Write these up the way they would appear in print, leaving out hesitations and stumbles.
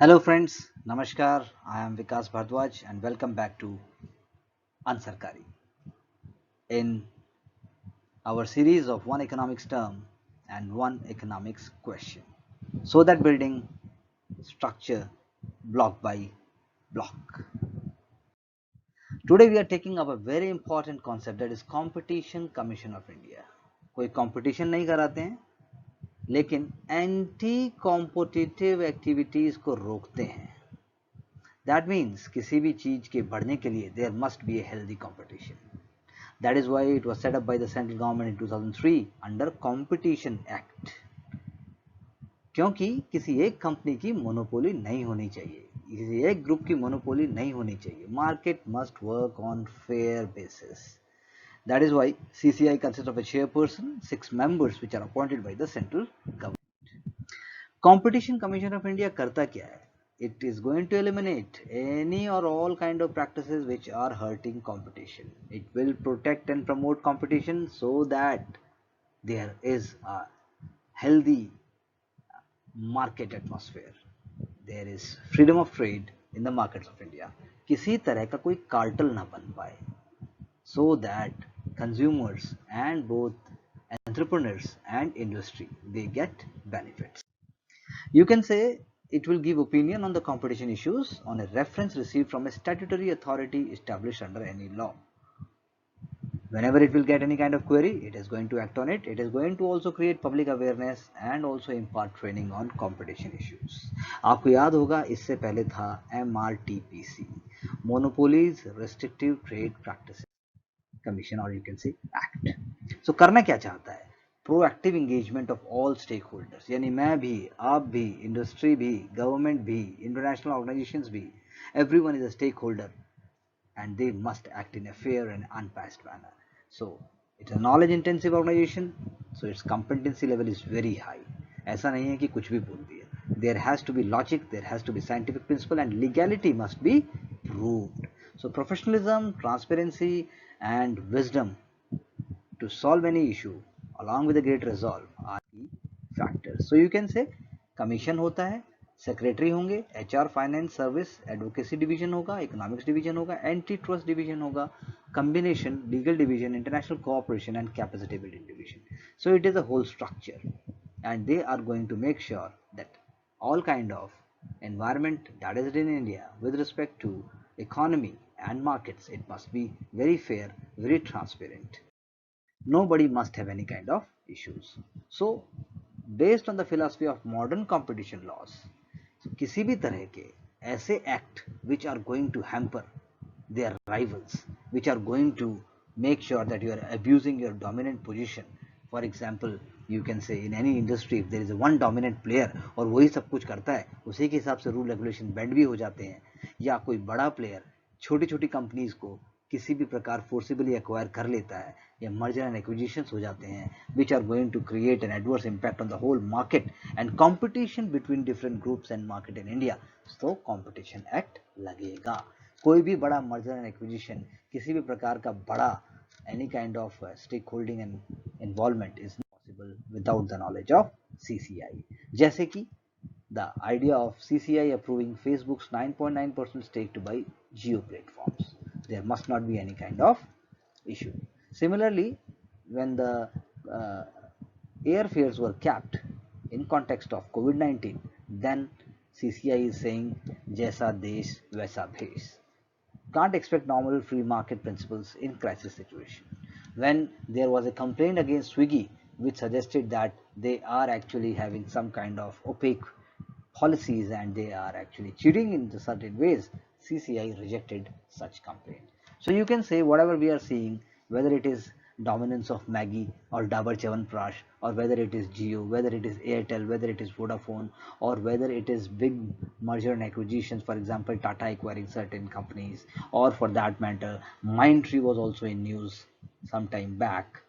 Hello friends, Namaskar. I am Vikas Bhardwaj and welcome back to Ansarkari. In our series of one economics term and one economics question. So that building structure block by block. Today we are taking up a very important concept, that is Competition Commission of India. कोई competition नहीं कराते हैं, लेकिन anti competitive activities को रोकते हैं. That means किसी भी चीज के बढ़ने के लिए there must be a healthy competition. That is why it was set up by the central government in 2003 under Competition Act. क्योंकि किसी एक कंपनी की मोनोपोली नहीं होनी चाहिए, किसी एक ग्रुप की मोनोपोली नहीं होनी चाहिए. Market must work on fair basis. That is why CCI consists of a chairperson, 6 members which are appointed by the central government. Competition Commission of India करता क्या है? It is going to eliminate any or all kind of practices which are hurting competition. It will protect and promote competition so that there is a healthy market atmosphere. There is freedom of trade in the markets of India. किसी तरह का कोई cartel ना बन पाए, so that consumers and both entrepreneurs and industry they get benefits. You can say it will give opinion on the competition issues on a reference received from a statutory authority established under any law. Whenever it will get any kind of query, it is going to act on it. It is going to also create public awareness and also impart training on competition issues. आपको याद होगा इससे पहले था MRTPC, Monopolies Restrictive Trade Practices Commission, or you can say Act. So करना क्या चाहता है? Proactive engagement of all stakeholders, यानी मैं भी, आप भी, इंडस्ट्री भी, गवर्नमेंट भी, इंटरनेशनल ऑर्गेनाइजेशंस भी, everyone is a stakeholder and they must act in a fair and unbiased manner. So it's a knowledge intensive organization, so its competency level is very high. ऐसा नहीं है कि कुछ भी बोल दिया. There has to be logic, there has to be scientific principle, and legality must be proved. So professionalism, transparency and wisdom to solve any issue along with a great resolve are key factors. So you can say commission होता है, secretary होंगे, HR, finance, service, advocacy division होगा, economics division होगा, anti trust division होगा, combination, legal division, international cooperation and capacity building division. So it is a whole structure and they are going to make sure that all kind of environment that is in India with respect to economy and markets, it must be very fair, very transparent. Nobody must have any kind of issues. So based on the philosophy of modern competition laws, so किसी भी तरह के ऐसे act which are going to hamper their rivals, which are going to make sure that you are abusing your dominant position. For example, you can say in any industry if there is a one dominant player और वही सब कुछ करता है, उसी के हिसाब से रूल रेगुलेशन बेंड भी हो जाते हैं, या कोई बड़ा प्लेयर छोटी छोटी कंपनीज को किसी भी प्रकार फोर्सिबली एक्वायर कर लेता है, या मर्जर एंड एक्विजिशंस हो जाते हैं which are going to create an adverse impact on the whole market and competition between different groups and market in India. So competition act लगेगा. कोई भी बड़ा मर्जर एंड एक्विजिशन, किसी भी प्रकार का बड़ा any kind of stakeholding and involvement is not possible without the knowledge of CCI. जैसे कि the idea of CCI approving Facebook's 9.9% stake to buy Jio platforms. There must not be any kind of issue. Similarly, when the uh, airfares were capped in context of COVID-19, then CCI is saying jaisa desh waisa bhesh. Can't expect normal free market principles in crisis situation. When there was a complaint against Swiggy which suggested that they are actually having some kind of opaque policies and they are actually cheating in certain ways, CCI rejected such complaint. So you can say whatever we are seeing, whether it is dominance of Maggie or Dabur Chyawanprash, or whether it is Jio, whether it is Airtel, whether it is Vodafone, or whether it is big merger and acquisitions, for example Tata acquiring certain companies, or for that matter Mindtree was also in news some time back,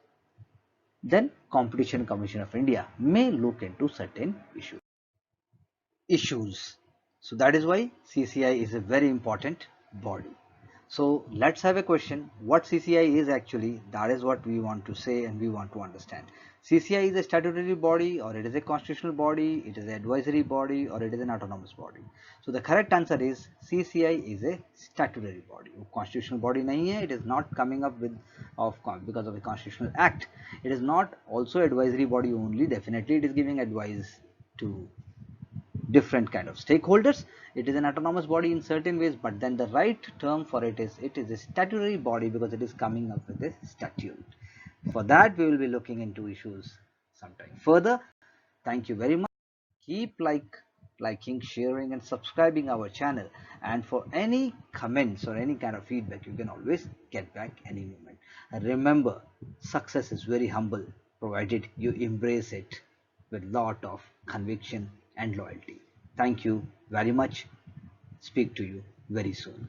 then Competition Commission of India may look into certain issues. So that is why CCI is a very important body. So let's have a question. What CCI is actually, that is what we want to say and we want to understand. CCI is a statutory body, or it is a constitutional body, it is an advisory body, or it is an autonomous body. So the correct answer is CCI is a statutory body. Constitutional body nahi hai, it is not coming up with because of a constitutional act. It is not also advisory body only, definitely it is giving advice to different kind of stakeholders. It is an autonomous body in certain ways, but then the right term for it is a statutory body because it is coming up with a statute. For that we will be looking into issues sometime further. Thank you very much. Keep liking, sharing and subscribing our channel, and for any comments or any kind of feedback you can always get back any moment. And remember, success is very humble provided you embrace it with lot of conviction and loyalty. Thank you very much. Speak to you very soon.